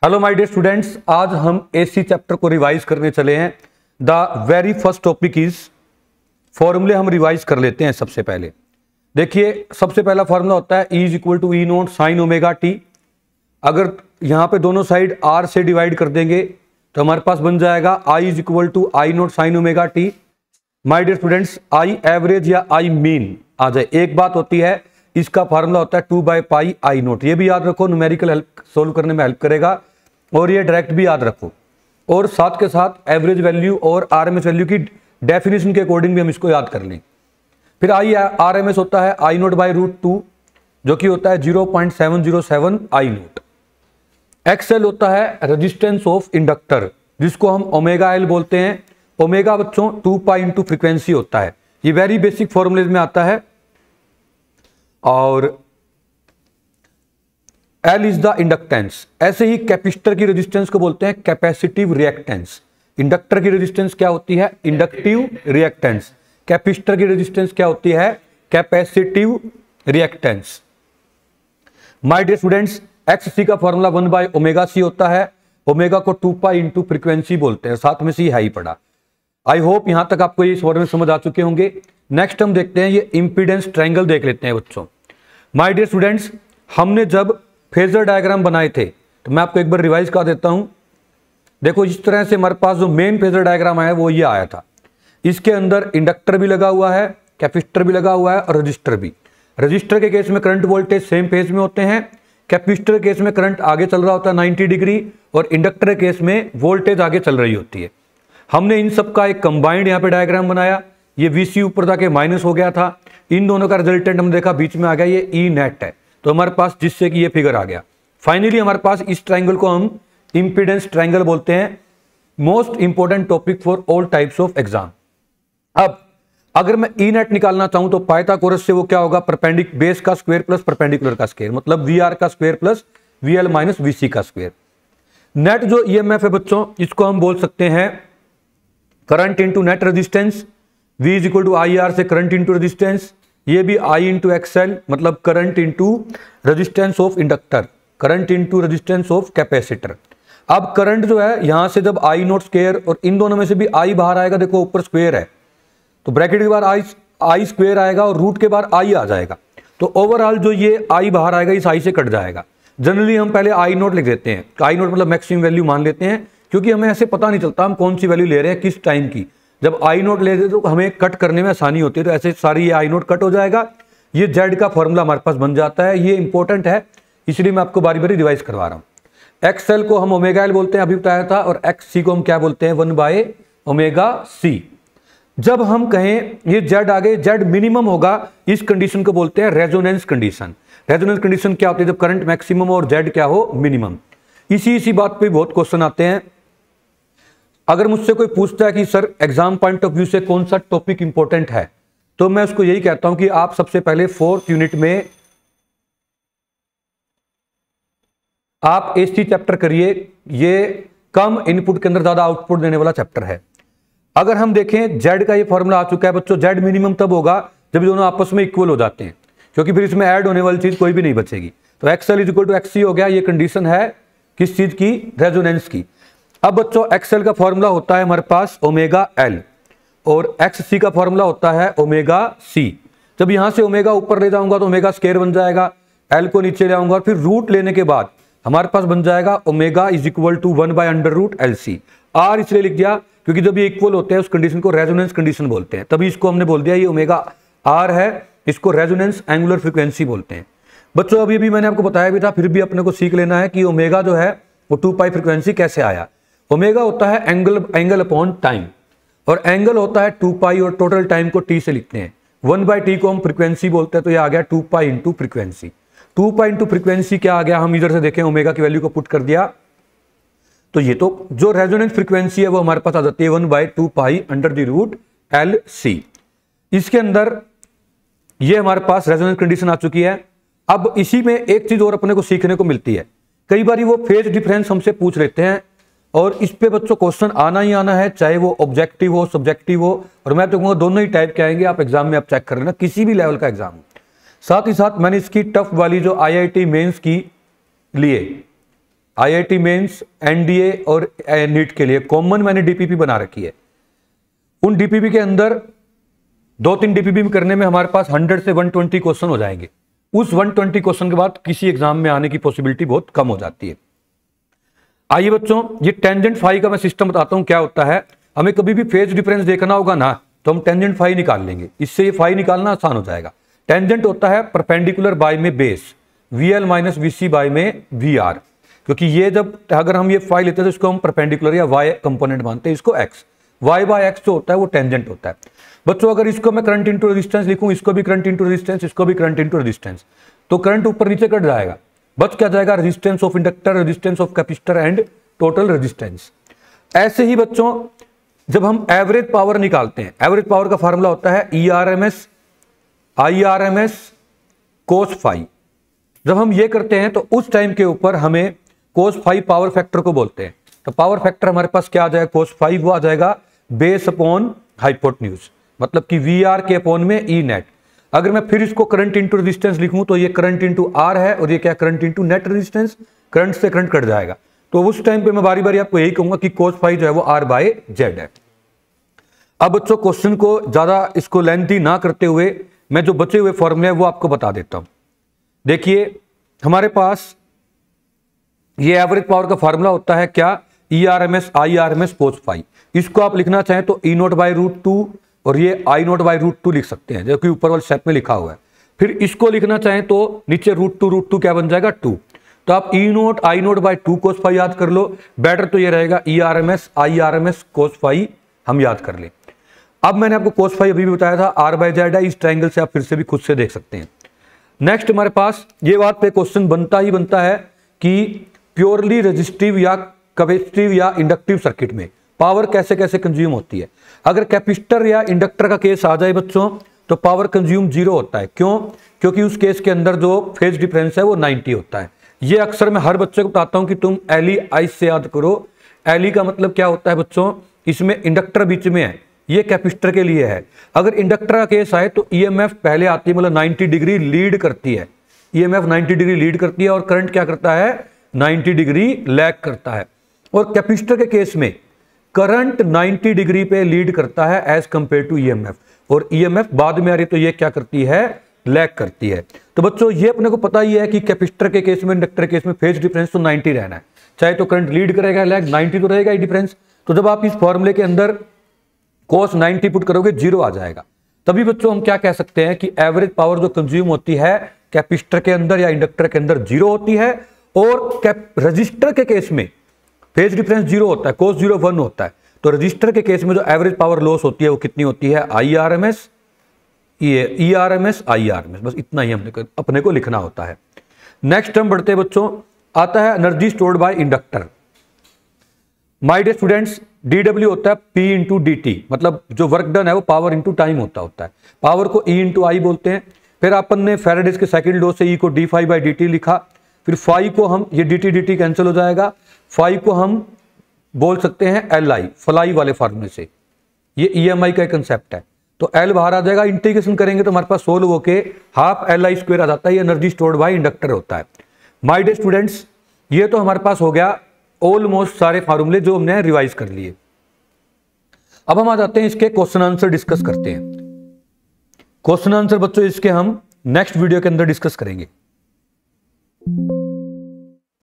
Hello my dear students, आज हम AC chapter को रिवाइज करने चले हैं। The very first topic is फॉर्मूले हम रिवाइज कर लेते हैं। सबसे पहले देखिए, सबसे पहला फॉर्मूला होता है E is equal to E not sine omega T. अगर यहाँ पे दोनों साइड R से डिवाइड कर देंगे तो हमारे पास बन जाएगा I is equal to I not sine omega T. My dear students, I average या आई मीन आ जाए। एक बात होती है, इसका फार्मूला होता है 2/पाई आई नोट। ये भी याद रखो, न्यूमेरिकल हेल्प सोल्व करने में हेल्प करेगा, और ये डायरेक्ट भी याद रखो। और साथ के साथ एवरेज वैल्यू और आरएमएस वैल्यू की डेफिनेशन के अकॉर्डिंग भी हम इसको याद कर लें। फिर आई आरएमएस होता है आई नोट बाई रूट 2, जो कि होता है 0.707 आई नोट। एक्सएल होता है रेजिस्टेंस ऑफ इंडक्टर, जिसको हम ओमेगा एल बोलते हैं। ओमेगा बच्चों 2 पाई इंटू फ्रीक्वेंसी होता है। ये वेरी बेसिक फॉर्मूले में आता है। और L इज द इंडक्टेंस। ऐसे ही कैपेसिटर की रेजिस्टेंस को बोलते हैं कैपेसिटिव रिएक्टेंस। इंडक्टर की रेजिस्टेंस क्या होती है? Inductive reactance. कैपेसिटर की रेजिस्टेंस क्या होती है? Capacitive reactance. My dear students, XC का फॉर्मूला 1/ओमेगा C होता है। ओमेगा को 2 पाई इंटू फ्रीक्वेंसी बोलते हैं, साथ में C है ही पड़ा। आई होप यहां तक आपको ये फॉर्मूले समझ आ चुके होंगे। नेक्स्ट हम देखते हैं, ये इंपीडेंस ट्रायंगल देख लेते हैं बच्चों। माय डियर स्टूडेंट्स, हमने जब फेजर डायग्राम बनाए थे तो मैं आपको एक बार रिवाइज कर देता हूं। देखो, इस तरह से हमारे पास जो मेन फेजर डायग्राम आया वो ये आया था। इसके अंदर इंडक्टर भी लगा हुआ है, कैपेसिटर भी लगा हुआ है और रजिस्टर भी। रजिस्टर के केस में करंट वोल्टेज सेम फेज में होते हैं। कैपेसिटर के केस में करंट आगे चल रहा होता है 90 डिग्री, और इंडक्टर के केस में वोल्टेज आगे चल रही होती है। हमने इन सब का एक कंबाइंड यहाँ पे डायग्राम बनाया। ये VC ऊपर जाके माइनस हो गया था। इन दोनों का रिजल्टेंट हमने देखा बीच में आ गया, ये E नेट है, तो हमारे पास जिससे कि ये फिगर आ गया। फाइनली हमारे पास इस ट्रायंगल को हम इंपीडेंस ट्रायंगल बोलते हैं। Most important topic for all types of exam. अब अगर मैं E नेट निकालना चाहूं तो पाइथागोरस से वो क्या होगा? परपेंडिकुलर बेस का स्क्वायर प्लस परपेंडिकुलर का स्क्वायर, मतलब VR का square plus VL minus VC का स्क्वायर। नेट जो EMF है बच्चों, इसको हम बोल सकते हैं current into net resistance. V is equal to IR से करंट इंटू रेजिस्टेंस। ये भी I इंटू XL, मतलब current into resistance of inductor, current into resistance of capacitor. अब करंट जो है, यहां से जब I नोट स्क्वायर, और इन दोनों में से भी I बाहर आएगा, देखो ऊपर स्क्वायर है तो ब्रैकेट के बाहर I स्क्वायर आएगा और रूट के बाहर I आ जाएगा। तो ओवरऑल जो ये I बाहर आएगा इस I से कट जाएगा। जनरली हम पहले I नोट लिख देते हैं, तो I नोट मतलब मैक्सिमम वैल्यू मान लेते हैं, क्योंकि हमें ऐसे पता नहीं चलता हम कौन सी वैल्यू ले रहे हैं किस टाइम की। जब आई नोट ले रहे तो हमें कट करने में आसानी होती है, तो ऐसे सारी ये आई नोट कट हो जाएगा। ये जेड का फॉर्मूला हमारे पास बन जाता है। ये इंपॉर्टेंट है, इसलिए मैं आपको बारी बारी रिवाइज करवा रहा हूं। एक्सएल को हम ओमेगा एल बोलते हैं, अभी बताया था, और XC को हम क्या बोलते हैं? 1/ओमेगा C। जब हम कहें ये जेड आगे, जेड मिनिमम होगा, इस कंडीशन को बोलते हैं रेजोनेंस कंडीशन। रेजोनेंस कंडीशन क्या होती है? जब करंट मैक्सिमम और जेड क्या हो? मिनिमम। इसी बात पे बहुत क्वेश्चन आते हैं। अगर मुझसे कोई पूछता है कि sir exam point of view से कौन सा टॉपिक इंपॉर्टेंट है, तो मैं उसको यही कहता हूं कि आप सबसे पहले 4th यूनिट में आप एसी चैप्टर करिए। ये कम इनपुट के अंदर ज्यादा आउटपुट देने वाला चैप्टर है। अगर हम देखें, जेड का ये फॉर्मूला आ चुका है बच्चों। जेड मिनिमम तब होगा जब दोनों आपस में इक्वल हो जाते हैं, क्योंकि फिर इसमें ऐड होने वाली चीज कोई भी नहीं बचेगी। तो XL is equal to XC हो गया। ये कंडीशन है किस चीज की? रेजोनेंस की। अब बच्चों XL का फॉर्मूला होता है हमारे पास ओमेगा एल, और XC का फॉर्मूला होता है ओमेगा C। जब यहां से ओमेगा ऊपर ले जाऊंगा तो ओमेगा स्क्वायर बन जाएगा, L को नीचे ले आऊंगा, और फिर रूट लेने के बाद हमारे पास बन जाएगा omega is equal to 1/√LC। R इसलिए लिख दिया क्योंकि जब ये इक्वल होते हैं उस कंडीशन को रेजोनेंस कंडीशन बोलते हैं, तभी इसको हमने बोल दिया ये ओमेगा R है, इसको रेजोनेंस एंगुलर फ्रीक्वेंसी बोलते हैं। बच्चों अभी भी मैंने आपको बताया भी था, फिर भी अपने को सीख लेना है कि ओमेगा जो है वो 2 पाई फ्रीक्वेंसी कैसे आया। ओमेगा होता है एंगल अपॉन टाइम, और एंगल होता है 2 पाई, और टोटल टाइम को T से लिखते हैं। 1/T को हम फ्रीक्वेंसी बोलते हैं, तो ये आ गया 2 pi into frequency. 2 pi into frequency क्या आ गया? हम इधर से देखें, ओमेगा की वैल्यू को पुट कर दिया, तो ये तो जो रेजोनेंस फ्रीक्वेंसी है वो हमारे पास आ जाती है 1/2 पाई √LC। इसके अंदर ये हमारे पास रेजोनेंस कंडीशन आ चुकी है। अब इसी में एक चीज और अपने को सीखने को मिलती है। कई बार वो फेज डिफरेंस हमसे पूछ लेते हैं, और इस पे बच्चों क्वेश्चन आना ही आना है, चाहे वो ऑब्जेक्टिव हो सब्जेक्टिव हो, और मैं तो कहूँगा दोनों ही टाइप के आएंगे। आप एग्जाम में आप चेक कर लेना, किसी भी लेवल का एग्जाम। साथ ही साथ मैंने इसकी टफ वाली जो IIT मेंस की लिए IIT मेंस, NDA और नीट के लिए कॉमन मैंने DPP बना रखी है। उन DPP के अंदर 2-3 DPP में करने में हमारे पास 100 से 120 क्वेश्चन हो जाएंगे। उस 120 क्वेश्चन के बाद किसी एग्जाम में आने की पॉसिबिलिटी बहुत कम हो जाती है। आइए बच्चों, ये टेंजेंट फाई का मैं सिस्टम बताता हूं क्या होता है। हमें कभी भी फेज डिफरेंस देखना होगा ना, तो हम टेंजेंट फाई निकाल लेंगे, इससे ये फाई निकालना आसान हो जाएगा। टेंजेंट होता है परपेंडिकुलर बाय में base, VL minus VC by में VR, क्योंकि ये जब अगर हम ये फाई लेते हैं तो इसको हम परपेंडिकुलर या Y कंपोनेंट मानते हैं, इसको X, Y बाय X जो होता है वो टेंजेंट होता है। बच्चों अगर इसको मैं करंट इंटू रेजिस्टेंस लिखूं, इसको भी करंट इंटू रेजिस्टेंस, इसको भी करंट इंटू रेजिस्टेंस, तो करंट ऊपर नीचे कट जाएगा, बच क्या जाएगा resistance of inductor, resistance of capacitor and total resistance. ऐसे ही बच्चों जब हम एवरेज पावर निकालते हैं, एवरेज पावर का फार्मूला होता है ERMS IRMS cos फाई। जब हम ये करते हैं तो उस टाइम के ऊपर हमें cos फाई पावर फैक्टर को बोलते हैं। तो पावर फैक्टर हमारे पास क्या आ जाएगा, cos फाई वो आ जाएगा बेस अपॉन हाइपोटेन्यूज, मतलब कि VR के अपॉन में E नेट। अगर मैं फिर इसको करंट इंटू रेजिस्टेंस लिखूं तो ये करंट इंटू R है और ये क्या current into net resistance, current से करंट कट जाएगा। तो उस टाइम पे मैं बारी बारी आपको यही कहूंगा कि cos फाई जो है वो R बाय Z है। अब बच्चों क्वेश्चन को ज्यादा इसको लेंथी ना करते हुए मैं जो बचे हुए फॉर्मूले वो आपको बता देता हूं। देखिए हमारे पास ये एवरेज पावर का फार्मूला होता है क्या, ERMS IRMS cos फाई। इसको आप लिखना चाहें तो E0 बाय √2 और ये I0 बाय √2 लिख सकते हैं, जो कि ऊपर वाले स्टेप में लिखा हुआ है। फिर इसको लिखना चाहें तो नीचे √2 क्या बन जाएगा 2। तो आप E0 I0 bye 2 cos phi याद कर लो, बेटर तो ये रहेगा ERMS IRMS cos फाई हम याद कर ले। अब मैंने आपको cos फाई अभी भी बताया था R बाय Z है, इस ट्रायंगल से आप फिर से भी खुद से देख सकते हैं। नेक्स्ट हमारे पास ये बात पे क्वेश्चन बनता ही बनता है कि प्योरली रेजिस्टिव या कैपेसिटिव या इंडक्टिव सर्किट में पावर कैसे कैसे कंज्यूम होती है। अगर कैपेसिटर या इंडक्टर का केस आ जाए बच्चों तो पावर कंज्यूम 0 होता है। क्यों? क्योंकि उस केस के अंदर जो फेज डिफरेंस है वो 90 होता है। ये अक्सर मैं हर बच्चे को बताता हूं कि तुम एली आइस से याद करो। एली का मतलब क्या होता है बच्चों, इसमें इंडक्टर बीच में है, ये कैपेसिटर के लिए है। अगर इंडक्टर का केस आए तो EMF पहले आती है, मतलब 90 डिग्री लीड करती है। EMF 90 डिग्री लीड करती है और करंट क्या करता है 90 डिग्री लैग करता है। और कैपेसिटर के केस में करंट 90 डिग्री पे लीड करता है एज कंपेयर टू EMF, और EMF बाद में आ रही तो ये क्या करती है लैग करती है। तो बच्चों ये अपने को पता ही है कि कैपेसिटर के केस में इंडक्टर के केस में फेज डिफरेंस तो 90 रहना है, चाहे तो करंट लीड करेगा लैग 90 तो रहेगा ही डिफरेंस। तो जब आप इस फॉर्मूले के अंदर cos 90 पुट करोगे 0 आ जाएगा। तभी बच्चों हम क्या कह सकते हैं कि एवरेज पावर जो कंज्यूम होती है कैपेसिटर के अंदर या इंडक्टर के अंदर 0 होती है, और रजिस्टर के केस में फेज डिफरेंस 0 होता है, cos 0 1 होता है। तो रजिस्टर के केस में जो एवरेज पावर लॉस होती है वो कितनी होती है IRMS ERMS IRMS, बस इतना ही हमने अपने को लिखना होता है। नेक्स्ट हम बढ़ते हैं बच्चों, आता है energy stored by inductor. My dear students, DW होता है P इंटू DT, मतलब जो वर्क डन है वो पावर इंटू टाइम होता है। पावर को E इंटू I बोलते हैं। फिर अपन ने फेराडेज के सेकंड लॉ से E को d फाई बाई dt लिखा। फिर फाई को हम, ये dt कैंसिल हो जाएगा, फाई को हम बोल सकते हैं LI, फ्लाई वाले फार्मूले से। ये EMI का कंसेप्ट है। तो L बाहर आ जाएगा, इंटीग्रेशन करेंगे तो हमारे पास सोल्व होके हाफ LI स्क्वायर आ जाता है। ये एनर्जी स्टोर्ड बाय इंडक्टर होता है। माय डियर स्टूडेंट्स, ये तो हमारे पास हो गया ऑलमोस्ट सारे फार्मूले जो हमने रिवाइज कर लिए। अब हम आ जाते हैं इसके क्वेश्चन आंसर डिस्कस करते हैं। क्वेश्चन आंसर बच्चों इसके हम नेक्स्ट वीडियो के अंदर डिस्कस करेंगे।